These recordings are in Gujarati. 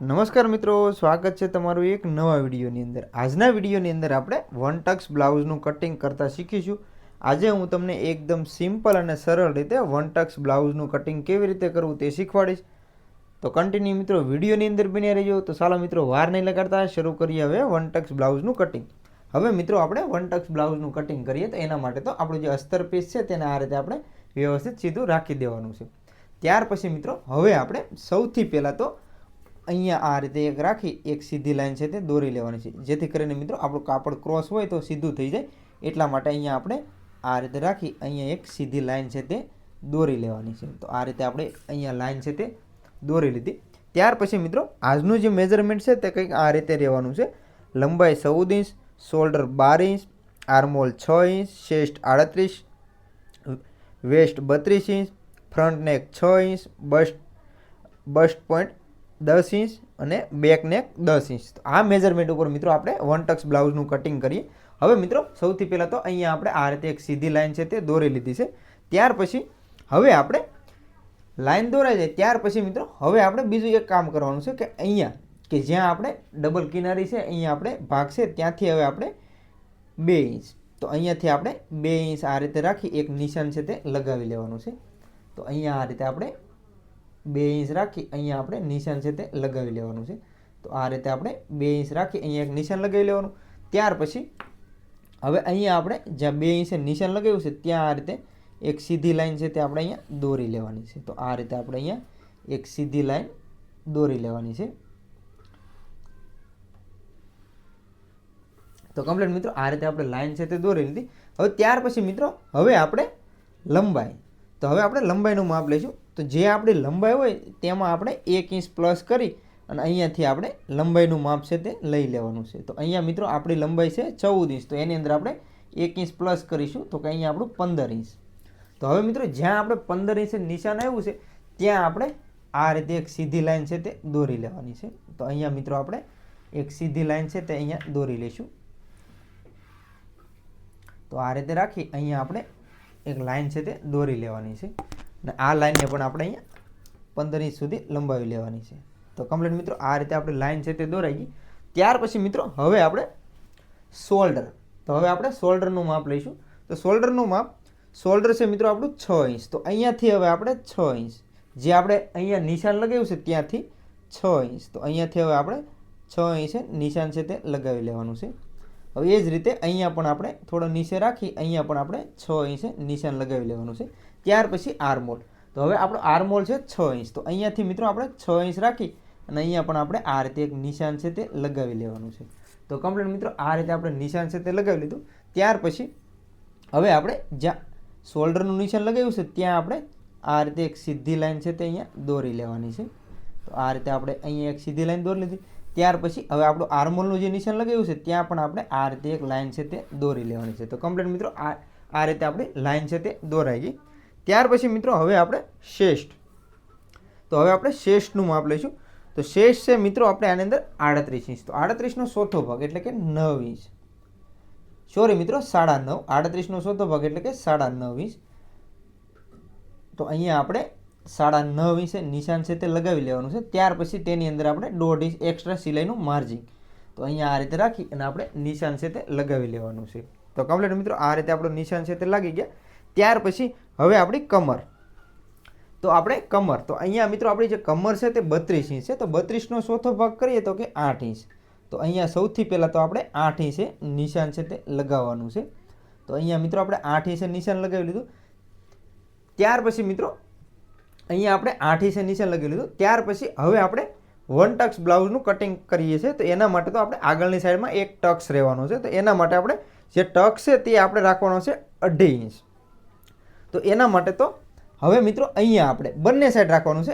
નમસ્કાર મિત્રો, સ્વાગત છે તમારું એક નવા વિડીયોની અંદર. આજના વિડીયોની અંદર આપણે વન ટક્સ બ્લાઉઝનું કટિંગ કરતાં શીખીશું. આજે હું તમને એકદમ સિમ્પલ અને સરળ રીતે વન ટક્સ બ્લાઉઝનું કટિંગ કેવી રીતે કરવું તે શીખવાડીશ. તો કન્ટિન્યુ મિત્રો વિડીયોની અંદર બન્યા રહેજો. તો ચાલો મિત્રો વાર નહીં લગાડતા શરૂ કરીએ હવે વન ટક્સ બ્લાઉઝનું કટિંગ. હવે મિત્રો આપણે વન ટક્સ બ્લાઉઝનું કટિંગ કરીએ તો એના માટે તો આપણું જે અસ્તર પીસ છે તેને આ રીતે આપણે વ્યવસ્થિત સીધું રાખી દેવાનું છે. ત્યાર પછી મિત્રો હવે આપણે સૌથી પહેલાં તો અહીંયા આ રીતે એક રાખી એક સીધી લાઈન છે તે દોરી લેવાની છે, જેથી કરીને મિત્રો આપણું કાપડ ક્રોસ હોય તો સીધું થઈ જાય. એટલા માટે અહીંયા આપણે આ રીતે રાખી અહીંયા એક સીધી લાઈન છે તે દોરી લેવાની છે. તો આ રીતે આપણે અહીંયા લાઈન છે તે દોરી લીધી. ત્યાર પછી મિત્રો આજનું જે મેઝરમેન્ટ છે તે કંઈક આ રીતે રહેવાનું છે. લંબાઈ 14 inch, shoulder 12 inch, armhole 6 inch, chest 38, waist 32 inch, front neck 6 inch, bust point 10 inch અને બેક નેક 10 ઇંચ. તો આ મેઝરમેન્ટ ઉપર મિત્રો આપણે વન ટક્સ બ્લાઉઝનું કટિંગ કરીએ. હવે મિત્રો સૌથી પહેલાં તો અહીંયા આપણે આ રીતે એક સીધી લાઈન છે તે દોરી લીધી છે. ત્યાર પછી હવે આપણે લાઈન દોરાઈ જાય ત્યાર પછી મિત્રો હવે આપણે બીજું એક કામ કરવાનું છે કે અહીંયા કે જ્યાં આપણે ડબલ કિનારી છે અહીંયા આપણે ભાગ છે ત્યાંથી હવે આપણે 2 ઇંચ, તો અહીંયાથી આપણે 2 ઇંચ આ રીતે રાખી એક નિશાન છે તે લગાવી લેવાનું છે. તો અહીંયા આ રીતે આપણે 2 ઇંચ રાખી અહીંયા આપણે નિશાન છે તે લગાવી લેવાનું છે. તો આ રીતે આપણે 2 ઇંચ રાખી અહીંયા એક નિશાન લગાવી લેવાનું. ત્યાર પછી હવે અહીંયા આપણે જ્યાં 2 ઇંચે નિશાન લગાવ્યું છે ત્યાં આ રીતે એક સીધી લાઈન છે તે આપણે અહીંયા દોરી લેવાની છે. તો આ રીતે આપણે અહીંયા એક સીધી લાઈન દોરી લેવાની છે. તો કમ્પ્લીટ મિત્રો આ રીતે આપણે લાઈન છે તે દોરી લીધી. હવે ત્યાર પછી મિત્રો હવે આપણે લંબાઈ, તો હવે આપણે લંબાઈનું માપ લઈશું. તો જે આપણી લંબાઈ હોય તેમાં આપણે 1 ઇંચ પ્લસ કરી અને અહીંયાથી આપણે લંબાઈનું માપ છે તે લઈ લેવાનું છે. તો અહીંયા મિત્રો આપણી લંબાઈ છે 14 ઇંચ, તો એની અંદર આપણે 1 ઇંચ પ્લસ કરીશું તો કે અહીંયા આપણું 15 ઇંચ. તો હવે મિત્રો જ્યાં આપણે 15 ઇંચ નિશાન આવ્યું છે ત્યાં આપણે આ રીતે એક સીધી લાઈન છે તે દોરી લેવાની છે. તો અહીંયા મિત્રો આપણે એક સીધી લાઈન છે તે અહીંયા દોરી લઈશું. તો આ રીતે રાખી અહીંયા આપણે એક લાઈન છે તે દોરી લેવાની છે અને આ લાઈનને પણ આપણે અહીંયા 15 ઇંચ સુધી લંબાવી લેવાની છે. તો કમ્પ્લીટ મિત્રો આ રીતે આપણે લાઈન છે તે દોરાઈ ગઈ. ત્યાર પછી મિત્રો હવે આપણે શોલ્ડર, તો હવે આપણે શોલ્ડરનું માપ લઈશું. તો શોલ્ડરનું માપ, શોલ્ડર છે મિત્રો આપણું 6 ઇંચ, તો અહીંયાથી હવે આપણે 6 ઇંચ જે આપણે અહીંયા નિશાન લગાવ્યું છે ત્યાંથી 6 ઇંચ, તો અહીંયાથી હવે આપણે 6 ઇંચે નિશાન છે તે લગાવી લેવાનું છે. હવે એ જ રીતે અહીંયા પણ આપણે થોડો નીચે રાખી અહીંયા પણ આપણે 6 ઇંચે નિશાન લગાવી લેવાનું છે. ત્યાર પછી આર્મહોલ, તો હવે આપણો આર્મહોલ છે 6 ઇંચ, તો અહીંયાથી મિત્રો આપણે 6 ઇંચ રાખી અને અહીંયા પણ આપણે આ રીતે એક નિશાન છે તે લગાવી લેવાનું છે. તો કમ્પ્લીટ મિત્રો આ રીતે આપણે નિશાન છે તે લગાવી લીધું. ત્યાર પછી હવે આપણે જ્યાં શોલ્ડરનું નિશાન લગાવ્યું છે ત્યાં આપણે આ રીતે એક સીધી લાઈન છે તે અહીંયા દોરી લેવાની છે. તો આ રીતે આપણે અહીંયા એક સીધી લાઈન દોરી લીધી. ત્યાર પછી હવે આપણું આર્મહોલનું જે નિશાન લગાવ્યું છે ત્યાં પણ આપણે આ રીતે એક લાઈન છે તે દોરી લેવાની છે. તો કમ્પ્લીટ મિત્રો આ રીતે આપણી લાઈન છે તે દોરાઈ ગઈ. ત્યાર પછી મિત્રો હવે આપણે ચેસ્ટ, તો હવે આપણે ચેસ્ટનું માપ લઈશું. તો ચેસ્ટ છે મિત્રો આપણે આની અંદર 38 ઇંચ, તો 38નો ચોથો ભાગ એટલે કે 9 ઇંચ, સોરી મિત્રો 9.5, 38નો ચોથો ભાગ એટલે કે 9.5 ઇંચ. તો અહીંયા આપણે 9.5 ઇંચે નિશાન છે તે લગાવી લેવાનું છે. ત્યાર પછી તેની અંદર આપણે 1.5 ઇંચ એક્સ્ટ્રા સિલાઈનું માર્જિન, તો અહીંયા આ રીતે રાખી અને આપણે નિશાન છે તે લગાવી લેવાનું છે. તો કમ્પ્લીટ મિત્રો આ રીતે આપણું નિશાન છે તે લાગી ગયા. ત્યાર પછી હવે આપણી કમર, તો આપણે કમર, તો અહીંયા મિત્રો આપણી જે કમર છે તે 32 ઇંચ છે, તો 32નો ચોથો ભાગ કરીએ તો કે 8 ઇંચ. તો અહીંયા સૌથી પહેલાં તો આપણે 8 ઇંચે નિશાન છે તે લગાવવાનું છે. તો અહીંયા મિત્રો આપણે 8 ઇંચે નિશાન લગાવી લીધું. ત્યાર પછી મિત્રો અહીંયા આપણે 8 ઇંચે નિશાન લગાવી લીધું. ત્યાર પછી હવે આપણે વન ટક્સ બ્લાઉઝનું કટિંગ કરીએ છીએ. તો એના માટે તો આપણે આગળની સાઈડમાં એક ટક્સ રહેવાનો છે. તો એના માટે આપણે જે ટક્સ છે તે આપણે રાખવાનો છે 2.5 ઇંચ. તો એના માટે તો હવે મિત્રો અહીંયા આપણે બંને સાઈડ રાખવાનું છે.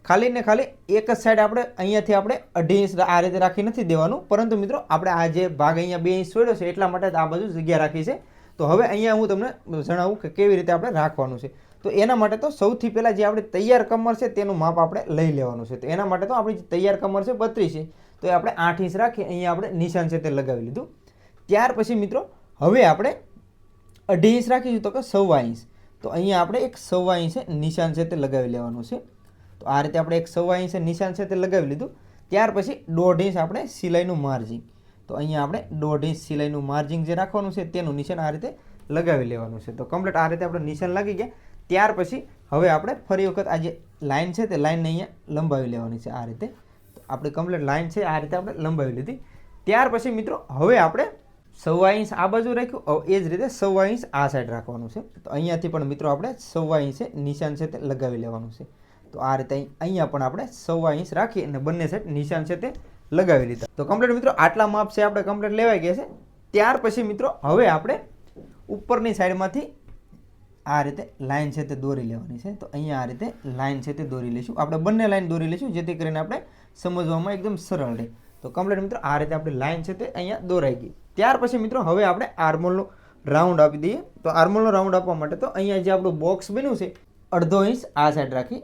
ખાલી ને ખાલી એક જ સાઈડ આપણે અહીંયાથી આપણે 2.5 ઇંચ આ રીતે રાખી નથી દેવાનું, પરંતુ મિત્રો આપણે આ જે ભાગ અહીંયા 2 ઇંચ છોડ્યો છે એટલા માટે આ બાજુ જગ્યા રાખી છે. તો હવે અહીંયા હું તમને જણાવું કે કેવી રીતે આપણે રાખવાનું છે. તો એના માટે તો સૌથી પહેલાં જે આપણે તૈયાર કમર છે તેનું માપ આપણે લઈ લેવાનું છે. તો એના માટે તો આપણી જે તૈયાર કમર છે 32 ઇંચ, તો એ આપણે 8 ઇંચ રાખી અહીંયા આપણે નિશાન છે તે લગાવી લીધું. ત્યાર પછી મિત્રો હવે આપણે 2.5 ઇંચ રાખીશું તો કે 1.25 ઇંચ, તો અહીંયા આપણે એક 1.25 ઇંચે નિશાન છે તે લગાવી લેવાનું છે. તો આ રીતે આપણે એક 1.25 ઇંચે નિશાન છે તે લગાવી લીધું. ત્યાર પછી 1.5 ઇંચ આપણે સિલાઈનું માર્જિન, તો અહીંયા આપણે 1.5 ઇંચ સિલાઈનું માર્જિન જે રાખવાનું છે તેનું નિશાન આ રીતે લગાવી લેવાનું છે. તો કમ્પ્લીટ આ રીતે આપણે નિશાન લાગી ગયા. ત્યાર પછી હવે આપણે ફરી વખત આ જે લાઇન છે તે લાઇનને અહીંયા લંબાવી લેવાની છે આ રીતે. તો આપણી કમ્પ્લીટ લાઇન છે આ રીતે આપણે લંબાવી લીધી. ત્યાર પછી મિત્રો હવે આપણે 1.25 ઇંચ આ બાજુ રાખ્યું, એ જ રીતે 1.25 ઇંચ આ સાઈડ રાખવાનું છે. તો અહીંયાથી પણ મિત્રો આપણે 1.25 ઇંચે નિશાન છે તે લગાવી લેવાનું છે. તો આ રીતે અહીંયા પણ આપણે 1.25 ઇંચ રાખી અને બંને સાઈડ નિશાન છે તે લગાવી લીધા. તો કમ્પ્લીટ મિત્રો આટલા માપ છે આપણે કમ્પ્લીટ લેવાઈ ગયા છે. ત્યાર પછી મિત્રો હવે આપણે ઉપરની સાઈડમાંથી આ રીતે લાઇન છે તે દોરી લેવાની છે. તો અહીંયા આ રીતે લાઇન છે તે દોરી લઈશું. આપણે બંને લાઇન દોરી લઈશું જેથી કરીને આપણે સમજવામાં એકદમ સરળ રહે. તો કમ્પ્લીટ મિત્રો આ રીતે આપણી લાઇન છે તે અહીંયા દોરાઈ ગઈ. ત્યાર પછી મિત્રો હવે આપણે આર્મોલનો રાઉન્ડ આપી દઈએ. તો આર્મોલનો રાઉન્ડ આપવા માટે તો અહીંયા જે આપણું બોક્સ બન્યું છે 1/2 ઇંચ આ સાઈડ રાખી,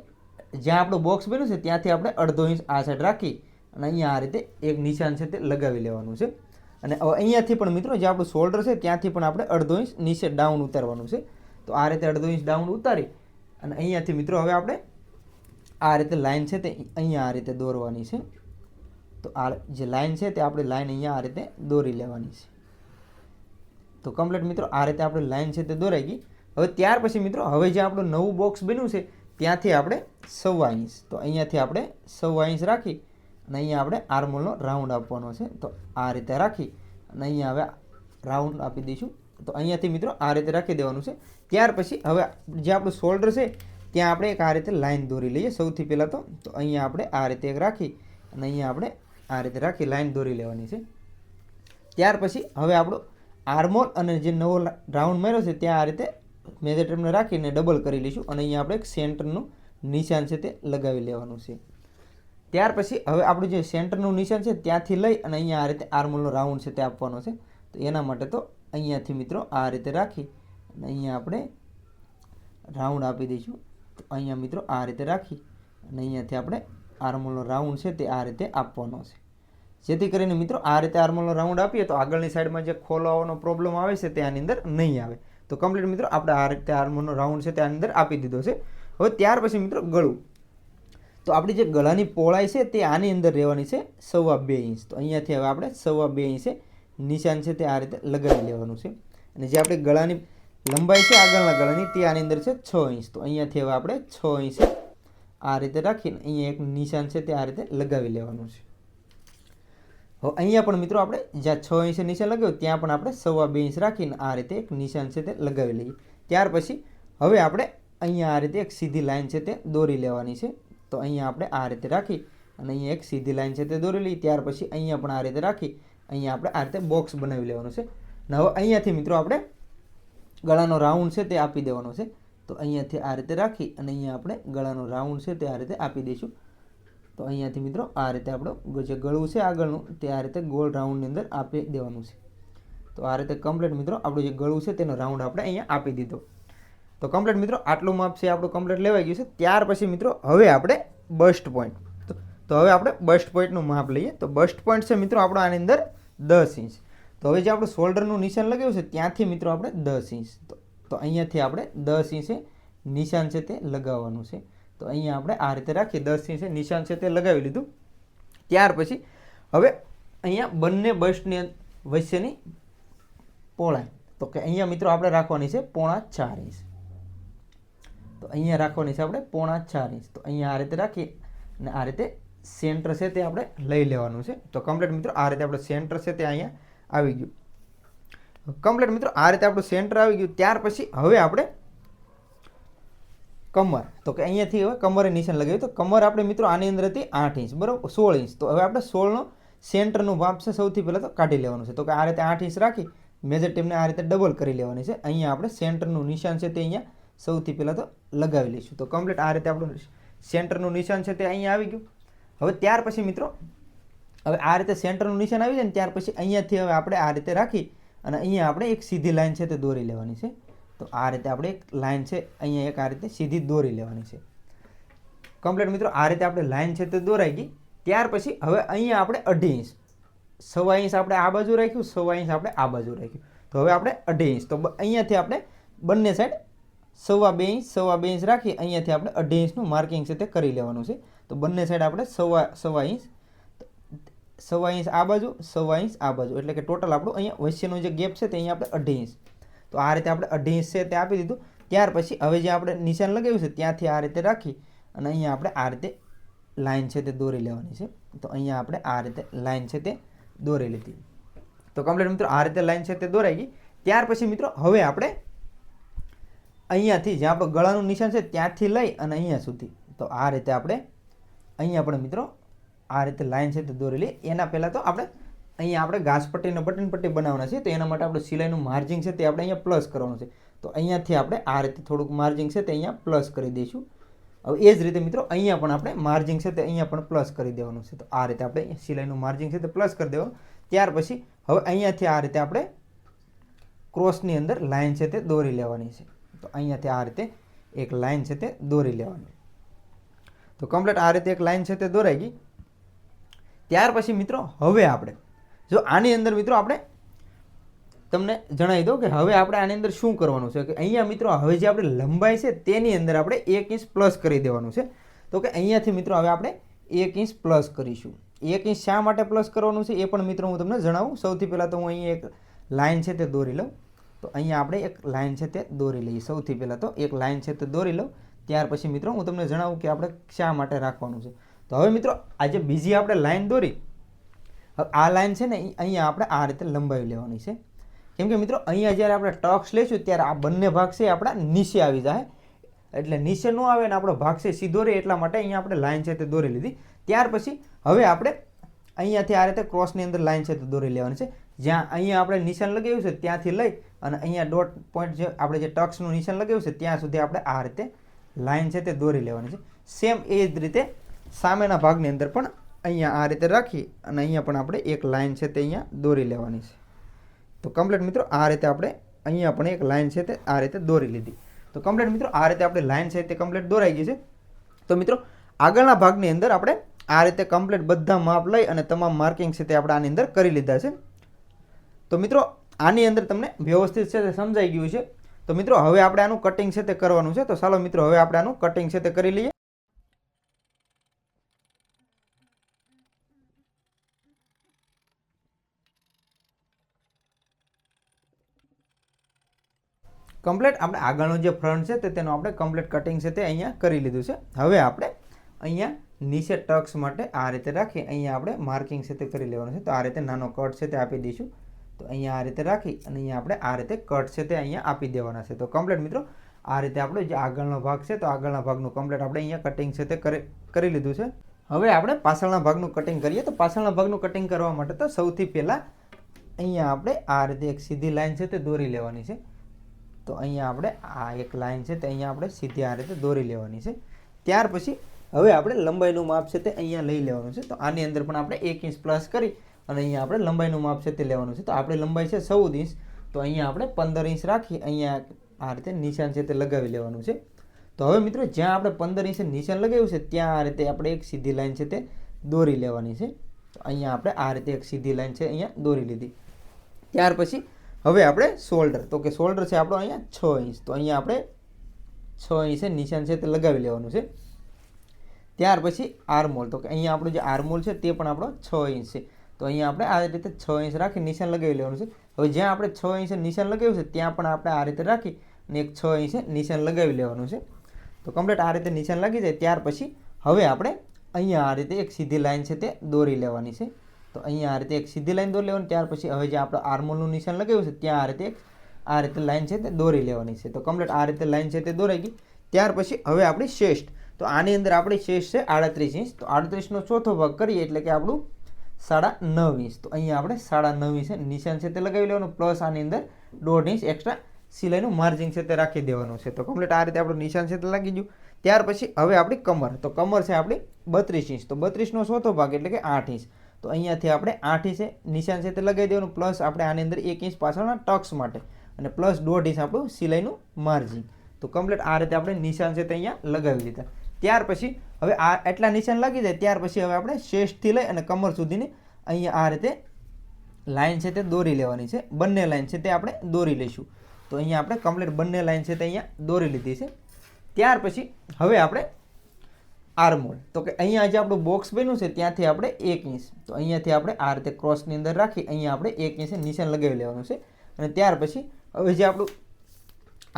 જ્યાં આપણું બોક્સ બન્યું છે ત્યાંથી આપણે 1/2 ઇંચ આ સાઈડ રાખી અને અહીંયા આ રીતે એક નિશાન છે તે લગાવી લેવાનું છે. અને અહીંયાથી પણ મિત્રો જે આપણું શોલ્ડર છે ત્યાંથી પણ આપણે 1/2 ઇંચ નીચે ડાઉન ઉતારવાનું છે. તો આ રીતે 1/2 ઇંચ ડાઉન ઉતારી અને અહીંયાથી મિત્રો હવે આપણે આ રીતે લાઇન છે તે અહીંયા આ રીતે દોરવાની છે. તો આ જે લાઇન છે તે આપણે લાઇન અહીંયા આ રીતે દોરી લેવાની છે. તો કમ્પ્લીટ મિત્રો આ રીતે આપણે લાઇન છે તે દોરાઈ ગઈ. હવે ત્યાર પછી મિત્રો હવે જે આપણું નવું બોક્સ બન્યું છે ત્યાંથી આપણે 1.25 ઇંચ, તો અહીંયાથી આપણે 1.25 ઇંચ રાખી અને અહીંયા આપણે આર્મોલનો રાઉન્ડ આપવાનો છે. તો આ રીતે રાખી અને અહીંયા હવે રાઉન્ડ આપી દઈશું. તો અહીંયાથી મિત્રો આ રીતે રાખી દેવાનું છે. ત્યાર પછી હવે જે આપણું શોલ્ડર છે ત્યાં આપણે એક આ રીતે લાઇન દોરી લઈએ. સૌથી પહેલાં તો અહીંયા આપણે આ રીતે એક રાખી અને અહીંયા આપણે આ રીતે રાખી લાઇન દોરી લેવાની છે. ત્યાર પછી હવે આપણું આર્મોલ અને જે નવો રાઉન્ડ માર્યો છે ત્યાં આ રીતે મેજર ટેપને રાખીને ડબલ કરી લઈશું અને અહીંયા આપણે એક સેન્ટરનું નિશાન છે તે લગાવી લેવાનું છે. ત્યાર પછી હવે આપણું જે સેન્ટરનું નિશાન છે ત્યાંથી લઈ અને અહીંયા આ રીતે આર્મોલનો રાઉન્ડ છે તે આપવાનો છે. તો એના માટે તો અહીંયાથી મિત્રો આ રીતે રાખી અને અહીંયા આપણે રાઉન્ડ આપી દઈશું. તો અહીંયા મિત્રો આ રીતે રાખી અને અહીંયાથી આપણે આર્મોલનો રાઉન્ડ છે તે આ રીતે આપવાનો છે. જેથી કરીને મિત્રો આ રીતે આર્મોલનો રાઉન્ડ આપીએ તો આગળની સાઈડમાં જે ખોલવાનો પ્રોબ્લેમ આવે છે તે આની અંદર નહીં આવે. તો કમ્પ્લીટ મિત્રો આપણે આ રીતે આર્મોલનો રાઉન્ડ છે તે આની અંદર આપી દીધો છે. હવે ત્યાર પછી મિત્રો ગળું, તો આપણી જે ગળાની પહોળાઈ છે તે આની અંદર રહેવાની છે 2.25 ઇંચ. તો અહીંયાથી હવે આપણે 2.25 ઇંચે નિશાન છે તે આ રીતે લગાવી લેવાનું છે. અને જે આપણી ગળાની લંબાઈ છે આગળના ગળાની તે આની અંદર છે 6 ઇંચ. તો અહીંયાથી હવે આપણે 6 ઇંચે આ રીતે રાખીને અહીંયા એક નિશાન છે તે આ રીતે લગાવી લેવાનું છે. હવે અહીંયા પણ મિત્રો આપણે જ્યાં 6 ઇંચે નિશાન લગાવ્યું ત્યાં પણ આપણે 2.25 ઇંચ રાખીને આ રીતે એક નિશાન છે તે લગાવી લઈએ. ત્યાર પછી હવે આપણે અહીંયા આ રીતે એક સીધી લાઇન છે તે દોરી લેવાની છે. તો અહીંયા આપણે આ રીતે રાખી અને અહીંયા એક સીધી લાઇન છે તે દોરી લઈએ. ત્યાર પછી અહીંયા પણ આ રીતે રાખી અહીંયા આપણે આ રીતે બોક્સ બનાવી લેવાનું છે. અને હવે અહીંયાથી મિત્રો આપણે ગળાનો રાઉન્ડ છે તે આપી દેવાનો છે. તો અહીંયાથી આ રીતે રાખી અને અહીંયા આપણે ગળાનો રાઉન્ડ છે તે આ રીતે આપી દઈશું. તો અહીંયાથી મિત્રો આ રીતે આપણું જે ગળું છે આગળનું તે આ રીતે ગોળ રાઉન્ડની અંદર આપી દેવાનું છે. તો આ રીતે કમ્પ્લીટ મિત્રો આપણું જે ગળું છે તેનો રાઉન્ડ આપણે અહીંયા આપી દીધો. તો કમ્પ્લીટ મિત્રો આટલું માપ છે આપણું કમ્પ્લીટ લેવાઈ ગયું છે. ત્યાર પછી મિત્રો હવે આપણે બસ્ટ પોઈન્ટ, તો હવે આપણે બસ્ટ પોઈન્ટનું માપ લઈએ. તો બસ્ટ પોઈન્ટ છે મિત્રો આપણો આની અંદર 10 ઇંચ. તો હવે જે આપણું શોલ્ડરનું નિશાન લગાવ્યું છે ત્યાંથી મિત્રો આપણે 10 ઇંચ, તો અહીંયાથી આપણે 10 ઇંચે નિશાન છે તે લગાવવાનું છે. તો અહીંયા આપણે આ રીતે રાખી 10 ઇંચે નિશાન છે તે લગાવી લીધું. ત્યાર પછી હવે અહીંયા બંને બસ્ટની વચ્ચેની પહોળાઈ, તો કે અહીંયા મિત્રો આપણે રાખવાની છે 3.25 ઇંચ. તો અહીંયા રાખવાની છે આપણે 3.25 ઇંચ. તો અહીંયા આ રીતે રાખી અને આ રીતે સેન્ટર છે તે આપણે લઈ લેવાનું છે. તો કમ્પ્લીટ મિત્રો આ રીતે આપણું સેન્ટર છે તે અહીંયા આવી ગયું. કમ્પ્લીટ મિત્રો આ રીતે આપણું સેન્ટર આવી ગયું. ત્યાર પછી હવે આપણે કમર, તો કે અહીંયાથી હવે કમરે નિશાન લગાવ્યું. તો કમર આપણે મિત્રો આની અંદર હતી 8 ઇંચ, બરાબર 16 ઇંચ. તો હવે આપણે 16નો સેન્ટરનું માપ છે સૌથી પહેલાં તો કાઢી લેવાનું છે. તો કે આ રીતે 8 ઇંચ રાખી મેજર ટેપને આ રીતે ડબલ કરી લેવાની છે. અહીંયા આપણે સેન્ટરનું નિશાન છે તે અહીંયા સૌથી પહેલાં તો લગાવી લઈશું. તો કમ્પ્લીટ આ રીતે આપણું સેન્ટરનું નિશાન છે તે અહીંયા આવી ગયું. હવે ત્યાર પછી મિત્રો હવે આ રીતે સેન્ટરનું નિશાન આવી જાય ને ત્યાર પછી અહીંયાથી હવે આપણે આ રીતે રાખી અને અહીંયા આપણે એક સીધી લાઇન છે તે દોરી લેવાની છે. તો આ રીતે આપણે એક લાઇન છે અહીંયા એક આ રીતે સીધી દોરી લેવાની છે. કમ્પ્લીટ મિત્રો આ રીતે આપણે લાઇન છે તે દોરાઈ ગઈ. ત્યાર પછી હવે અહીંયા આપણે 2.5 ઇંચ, 1.25 ઇંચ આપણે આ બાજુ રાખ્યું, 1.25 ઇંચ આપણે આ બાજુ રાખ્યું. તો હવે આપણે 2.5 ઇંચ, તો અહીંયાથી આપણે બંને સાઈડ 2.25 ઇંચ 2.25 ઇંચ રાખી અહીંયાથી આપણે 2.5 ઇંચનું માર્કિંગ છે તે કરી લેવાનું છે. તો બંને સાઈડ આપણે 2.25 ઇંચ, તો સવા ઇંચ આ બાજુ, સવા ઇંચ આ બાજુ, એટલે કે ટોટલ આપણું અહીંયા વચ્ચેનો જે ગેપ છે તે અહીંયા આપણે 2.5 ઇંચ. તો આ રીતે આપણે 2.5 ઇંચ છે તે આપી દીધું. ત્યાર પછી હવે જે આપણે નિશાન લગાવ્યું છે ત્યાંથી આ રીતે રાખી અને અહીંયા આપણે આ રીતે લાઈન છે તે દોરી લેવાની છે. તો અહીંયા આપણે આ રીતે લાઈન છે તે દોરી લીધી. તો કમ્પ્લીટ મિત્રો આ રીતે લાઈન છે તે દોરાઈ ગઈ. ત્યાર પછી મિત્રો હવે આપણે અહીંયાથી જ્યાં આપણે ગળાનું નિશાન છે ત્યાંથી લઈ અને અહીંયા સુધી, તો આ રીતે આપણે અહીંયા પણ મિત્રો આ રીતે લાઈન છે તે દોરી લઈએ. એના પહેલાં તો આપણે અહીંયા આપણે ઘાસપટ્ટી અને બટન પટ્ટી બનાવવાના છે. તો એના માટે આપણે સિલાઈનું માર્જિંગ છે તે આપણે અહીંયા પ્લસ કરવાનું છે. તો અહીંયાથી આપણે આ રીતે થોડુંક માર્જિંગ છે તે અહીંયા પ્લસ કરી દઈશું. હવે એ જ રીતે મિત્રો અહીંયા પણ આપણે માર્જિંગ છે તે અહીંયા પણ પ્લસ કરી દેવાનું છે. તો આ રીતે આપણે સિલાઈનું માર્જિંગ છે તે પ્લસ કરી દેવાનું. ત્યાર પછી હવે અહીંયાથી આ રીતે આપણે ક્રોસની અંદર લાઈન છે તે દોરી લેવાની છે. તો અહીંયાથી આ રીતે એક લાઈન છે તે દોરી લેવાની. તો કમ્પ્લીટ આ રીતે એક લાઈન છે તે દોરાઈ ગઈ. ત્યાર પછી મિત્રો હવે આપણે જો આની અંદર મિત્રો આપણે તમને જણાવી દો કે હવે આપણે આની અંદર શું કરવાનું છે કે અહીંયા મિત્રો હવે જે આપણે લંબાઈ છે તેની અંદર આપણે 1 ઇંચ પ્લસ કરી દેવાનું છે. તો કે અહીંયાથી મિત્રો હવે આપણે 1 ઇંચ પ્લસ કરીશું. 1 ઇંચ શા માટે પ્લસ કરવાનું છે એ પણ મિત્રો હું તમને જણાવું. સૌથી પહેલાં તો હું અહીંયા એક લાઈન છે તે દોરી લઉં. તો અહીંયા આપણે એક લાઈન છે તે દોરી લઈએ. સૌથી પહેલાં તો એક લાઈન છે તે દોરી લઉં. ત્યાર પછી મિત્રો હું તમને જણાવું કે આપણે શા માટે રાખવાનું છે. તો હવે મિત્રો આ જે બીજી આપણે લાઈન દોરી, હવે આ લાઈન છે ને અહીંયા આપણે આ રીતે લંબાવી લેવાની છે. કેમ કે મિત્રો અહીંયા જ્યારે આપણે ટક્સ લઈશું ત્યારે આ બંને ભાગ છે આપણા નીચે આવી જાય, એટલે નીચે ન આવે ને આપણો ભાગ છે સીધો રહે, એટલા માટે અહીંયા આપણે લાઈન છે તે દોરી લીધી. ત્યાર પછી હવે આપણે અહીંયાથી આ રીતે ક્રોસની અંદર લાઈન છે તે દોરી લેવાની છે. જ્યાં અહીંયા આપણે નિશાન લગાવ્યું છે ત્યાંથી લઈ અને અહીંયા ડોટ પોઈન્ટ જે આપણે જે ટક્સનું નિશાન લગાવ્યું છે ત્યાં સુધી આપણે આ રીતે લાઈન છે તે દોરી લેવાની છે. સેમ એ જ રીતે સામેના ભાગની અંદર પણ અહીંયા આ રીતે રાખી અને અહીંયા પણ આપણે એક લાઈન છે તે અહીંયા દોરી લેવાની છે. તો કમ્પ્લીટ મિત્રો આ રીતે આપણે અહીંયા પણ એક લાઈન છે તે આ રીતે દોરી લીધી. તો કમ્પ્લીટ મિત્રો આ રીતે આપણે લાઈન છે તે કમ્પ્લીટ દોરાઈ ગઈ છે. તો મિત્રો આગળના ભાગની અંદર આપણે આ રીતે કમ્પ્લીટ બધા માપ લઈ અને તમામ માર્કિંગ છે તે આપણે આની અંદર કરી લીધા છે. તો મિત્રો આની અંદર તમને વ્યવસ્થિત છે તે સમજાઈ ગયું છે. તો મિત્રો હવે આપણે આનું કટિંગ છે તે કરવાનું છે. તો ચાલો મિત્રો હવે આપણે આનું કટિંગ છે તે કરી લઈએ. કમ્પ્લીટ આપણે આગળનો જે ફ્રન્ટ છે તે તેનું આપણે કમ્પ્લીટ કટિંગ છે તે અહીંયા કરી લીધું છે. હવે આપણે અહીંયા નીચે ટક્સ માટે આ રીતે રાખી અહીંયા આપણે માર્કિંગ છે તે કરી લેવાનું છે. તો આ રીતે નાનો કટ છે તે આપી દઈશું. તો અહીંયા આ રીતે રાખી અને અહીંયા આપણે આ રીતે કટ છે તે અહીંયા આપી દેવાના છે. તો કમ્પ્લીટ મિત્રો આ રીતે આપણો જે આગળનો ભાગ છે તો આગળના ભાગનું કમ્પ્લીટ આપણે અહીંયા કટિંગ છે તે કરી લીધું છે. હવે આપણે પાછળના ભાગનું કટિંગ કરીએ. તો પાછળના ભાગનું કટિંગ કરવા માટે તો સૌથી પહેલાં અહીંયા આપણે આ રીતે એક સીધી લાઈન છે તે દોરી લેવાની છે. તો અહીંયા આપણે આ એક લાઈન છે તે અહીંયા આપણે સીધી આ રીતે દોરી લેવાની છે. ત્યાર પછી હવે આપણે લંબાઈનું માપ છે તે અહીંયા લઈ લેવાનું છે. તો આની અંદર પણ આપણે 1 ઇંચ પ્લસ કરી અને અહીંયા આપણે લંબાઈનું માપ છે તે લેવાનું છે. તો આપણી લંબાઈ છે 14 ઇંચ. તો અહીંયા આપણે 15 ઇંચ રાખી અહીંયા આ રીતે નિશાન છે તે લગાવી લેવાનું છે. તો હવે મિત્રો જ્યાં આપણે 15 ઇંચ નિશાન લગાવ્યું છે ત્યાં આ રીતે આપણે એક સીધી લાઈન છે તે દોરી લેવાની છે. તો અહીંયા આપણે આ રીતે એક સીધી લાઈન છે અહીંયા દોરી લીધી. ત્યાર પછી હવે આપણે શોલ્ડર, તો કે શોલ્ડર છે આપણો અહીંયા 6 ઇંચ. તો અહીંયા આપણે 6 ઇંચ નિશાન છે તે લગાવી લેવાનું છે. ત્યાર પછી આર્મહોલ, તો કે અહીંયા આપણો જે આર્મહોલ છે તે પણ આપણો 6 ઇંચ છે. તો અહીંયા આપણે આ રીતે 6 ઇંચ રાખી નિશાન લગાવી લેવાનું છે. હવે જ્યાં આપણે 6 ઇંચ નિશાન લગાવ્યું છે ત્યાં પણ આપણે આ રીતે રાખી અને એક 6 ઇંચ નિશાન લગાવી લેવાનું છે. તો કમ્પ્લીટ આ રીતે નિશાન લાગી જાય ત્યાર પછી હવે આપણે અહીંયા આ રીતે એક સીધી લાઈન છે તે દોરી લેવાની છે. તો અહીંયા આ રીતે એક સીધી લાઈન દોરી લેવાની. ત્યાર પછી હવે જે આપણે આર્મહોલનું નિશાન લગાવ્યું છે ત્યાં આ રીતે લાઈન છે તે દોરી લેવાની છે. તો કમ્પ્લીટ આ રીતે લાઈન છે તે દોરાઈ ગઈ. ત્યાર પછી હવે આપણી શેસ્ટ, તો આની અંદર આપણી શેસ્ટ છે 38 ઇંચ. તો 38નો ચોથો ભાગ કરીએ એટલે કે આપણું 9.5 ઇંચ. તો અહીંયા આપણે 9.5 ઇંચ નિશાન છે તે લગાવી લેવાનું, પ્લસ આની અંદર 1.5 ઇંચ એક્સ્ટ્રા સિલાઈનું માર્જિન છે તે રાખી દેવાનું છે. તો કમ્પ્લીટ આ રીતે આપણું નિશાન છે તે લાગી ગયું. ત્યાર પછી હવે આપણી કમર, તો કમર છે આપણી 32 ઇંચ. તો 32નો ચોથો ભાગ એટલે કે 8 ઇંચ. તો અહીંયાથી આપણે 8 ઇંચ નિશાન છે તે લગાવી દેવાનું, પ્લસ આપણે આની અંદર 1 ઇંચ પાછળના ટક્સ માટે અને પ્લસ 1.5 ઇંચ આપણું સિલાઈનું માર્જિન. તો કમ્પ્લીટ આ રીતે આપણે નિશાન છે તે અહીંયા લગાવી દીધા. ત્યાર પછી હવે આ એટલા નિશાન લાગી જાય ત્યાર પછી હવે આપણે શેસ્ટથી લઈ અને કમર સુધીની અહીંયા આ રીતે લાઈન છે તે દોરી લેવાની છે. બંને લાઈન છે તે આપણે દોરી લઈશું. તો અહીંયા આપણે કમ્પ્લીટ બંને લાઈન છે તે અહીંયા દોરી લીધી છે. ત્યાર પછી હવે આપણે આર્મહોલ. તો કે અહીંયા જે આપણું બોક્સ બન્યું છે ત્યાંથી આપણે 1 ઇંચ, તો અહીંયાથી આપણે આ રીતે ક્રોસની અંદર રાખી અહીંયા આપણે 1 ઇંચ નિશાન લગાવી લેવાનું છે. અને ત્યાર પછી હવે જે આપણું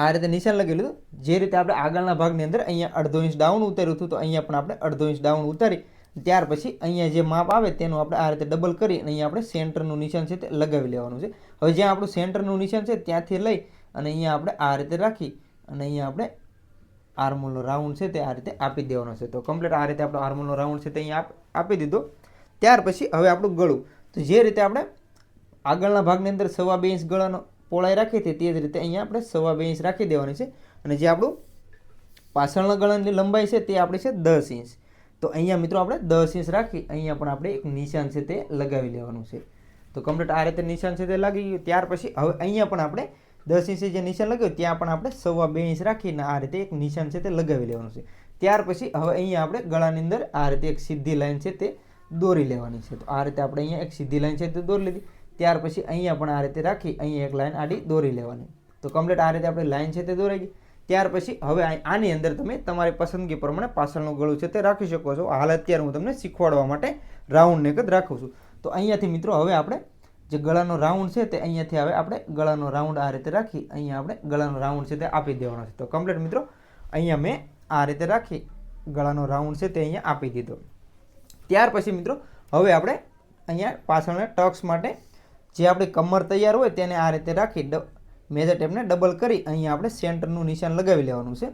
આ રીતે નિશાન લગાવી લીધું, જે રીતે આપણે આગળના ભાગની અંદર અહીંયા 1/2 ઇંચ ડાઉન ઉતાર્યું હતું, તો અહીંયા પણ આપણે 1/2 ઇંચ ડાઉન ઉતારી ત્યાર પછી અહીંયા જે માપ આવે તેનું આપણે આ રીતે ડબલ કરી અને અહીંયા આપણે સેન્ટરનું નિશાન છે તે લગાવી લેવાનું છે. હવે જ્યાં આપણું સેન્ટરનું નિશાન છે ત્યાંથી લઈ અને અહીંયા આપણે આ રીતે રાખી અને અહીંયા આપણે આર્મહોલનો રાઉન્ડ છે તે આ રીતે આપી દેવાનો છે. તો કમ્પ્લીટ આ રીતે આપણો આર્મહોલનો રાઉન્ડ છે તે અહીંયા આપી દીધો. ત્યાર પછી હવે આપણું ગળું, તો જે રીતે આપણે આગળના ભાગની અંદર 2.25 ઇંચ ગળાનો પહોળાઈ રાખી હતી તે જ રીતે અહીંયા આપણે 2.25 ઇંચ રાખી દેવાની છે. અને જે આપણું પાછળના ગળાની લંબાઈ છે તે આપણી છે 10 ઇંચ. તો અહીંયા મિત્રો આપણે 10 ઇંચ રાખી અહીંયા પણ આપણે એક નિશાન છે તે લગાવી લેવાનું છે. તો કમ્પ્લીટ આ રીતે નિશાન છે તે લાગી ગયું. ત્યાર પછી હવે અહીંયા પણ આપણે 10 ઇંચે જે નિશાન લગાવ્યું ત્યાં પણ આપણે 2.25 ઇંચ રાખીને આ રીતે એક નિશાન છે તે લગાવી લેવાનું છે. ત્યાર પછી હવે અહીંયા આપણે ગળાની અંદર આ રીતે એક સીધી લાઈન છે તે દોરી લેવાની છે. તો આ રીતે આપણે અહીંયા એક સીધી લાઈન છે તે દોરી લીધી. ત્યાર પછી અહીંયા પણ આ રીતે રાખી અહીંયા એક લાઈન આડી દોરી લેવાની. તો કમ્પ્લીટ આ રીતે આપણે લાઈન છે તે દોરાઈ ગઈ. ત્યાર પછી હવે આની અંદર તમે તમારી પસંદગી પ્રમાણે પાછળનું ગળું છે તે રાખી શકો છો. હાલ અત્યારે હું તમને શીખવાડવા માટે રાઉન્ડ નેક જ રાખું છું. તો અહીંયાથી મિત્રો હવે આપણે જે ગળાનો રાઉન્ડ છે તે અહીંયાથી હવે આપણે ગળાનો રાઉન્ડ આ રીતે રાખી અહીંયા આપણે ગળાનો રાઉન્ડ છે તે આપી દેવાનો છે. તો કમ્પ્લીટ મિત્રો અહીંયા મેં આ રીતે રાખી ગળાનો રાઉન્ડ છે તે અહીંયા આપી દીધો. ત્યાર પછી મિત્રો હવે આપણે અહીંયા પાછળના ટક્સ માટે જે આપણી કમર તૈયાર હોય તેને આ રીતે રાખી મેજર ટેપને ડબલ કરી અહીંયા આપણે સેન્ટરનું નિશાન લગાવી લેવાનું છે.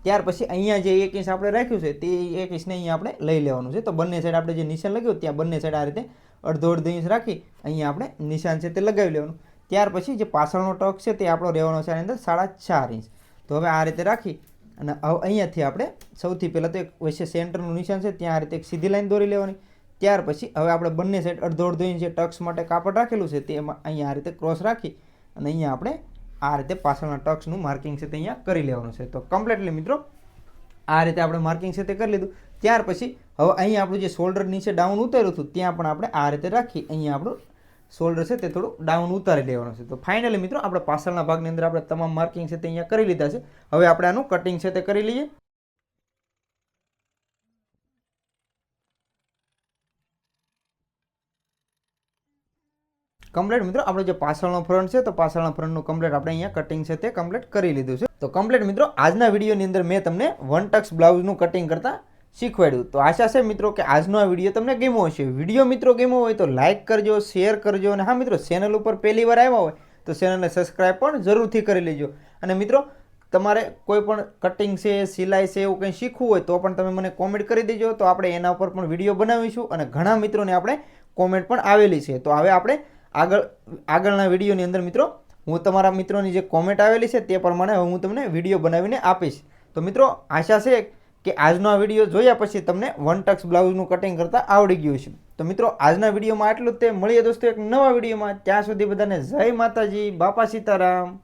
ત્યાર પછી અહીંયા જે 1 ઇંચ આપણે રાખ્યું છે તે 1 ઇંચને અહીંયા આપણે લઈ લેવાનું છે. તો બંને સાઈડ આપણે જે નિશાન લગાવ્યું ત્યાં બંને સાઈડ આ રીતે 1.5 ઇંચ રાખી અહીંયા આપણે નિશાન છે તે લગાવી લેવાનું. ત્યાર પછી જે પાછળનો ટક છે તે આપણો રહેવાનો છે આની અંદર 4.5 ઇંચ. તો હવે આ રીતે રાખી અને અહીંયાથી આપણે સૌથી પહેલાં તો એક વચ્ચે સેન્ટરનું નિશાન છે ત્યાં આ રીતે એક સીધી લાઈન દોરી લેવાની. ત્યાર પછી હવે આપણે બંને સાઈડ 1.5 ઇંચ જે ટક્સ માટે કાપડ રાખેલું છે તેમાં અહીંયા આ રીતે ક્રોસ રાખી અને અહીંયા આપણે આ રીતે પાછળના ટક્સનું માર્કિંગ છે તે અહીંયા કરી લેવાનું છે. તો કમ્પ્લીટલી મિત્રો આ રીતે આપણે માર્કિંગ છે તે કરી લીધું. ત્યાર પછી હવે અહીંયા આપણું જે શોલ્ડર નીચે ડાઉન ઉતાર્યું હતું ત્યાં પણ આપણે આ રીતે રાખી અહીંયા આપણું શોલ્ડર છે તે થોડું ડાઉન ઉતારી લેવાનું છે. તો ફાઇનલી મિત્રો આપણે પાછળના ભાગની અંદર આપણે તમામ માર્કિંગ છે તે અહીંયા કરી લીધા છે. હવે આપણે આનું કટિંગ છે તે કરી લઈએ. કમ્પ્લીટ મિત્રો આપણે જે પાછળનો ફ્રન્ટ છે તો પાછળના ફ્રન્ટનું કમ્પ્લીટ આપણે અહીંયા કટિંગ છે તે કમ્પ્લીટ કરી લીધું છે. તો કમ્પ્લીટ મિત્રો આજના વિડીયોની અંદર મેં તમને વન ટક્સ બ્લાઉઝનું કટિંગ કરતા શીખવાડ્યું. તો આશા છે મિત્રો કે આજનો આ વિડીયો તમને ગમ્યો હશે. વિડીયો મિત્રો ગમ્યો હોય તો લાઇક કરજો, શેર કરજો અને હા મિત્રો ચેનલ ઉપર પહેલી વાર આવ્યા હોય તો ચેનલને સબસ્ક્રાઈબ પણ જરૂરથી કરી લેજો. અને મિત્રો તમારે કોઈ પણ કટિંગ છે, સિલાઈ છે એવું કંઈ શીખવું હોય તો પણ તમે મને કોમેન્ટ કરી દેજો. તો આપણે એના ઉપર પણ વિડીયો બનાવીશું અને ઘણા મિત્રોને આપણે કોમેન્ટ પણ આવેલી છે. તો હવે આપણે આગળના વિડીયોની અંદર મિત્રો હું તમારા મિત્રોની જે કોમેન્ટ આવેલી છે તે પ્રમાણે હવે હું તમને વિડીયો બનાવીને આપીશ. તો મિત્રો આશા છે કે આજનો આ વિડીયો જોયા પછી તમને વન ટક્સ બ્લાઉઝનું કટિંગ કરતાં આવડી ગયું છે. તો મિત્રો આજના વિડીયોમાં આટલું જ તે. મળીએ દોસ્તો એક નવા વિડીયોમાં. ત્યાં સુધી બધાને જય માતાજી, બાપા સીતારામ.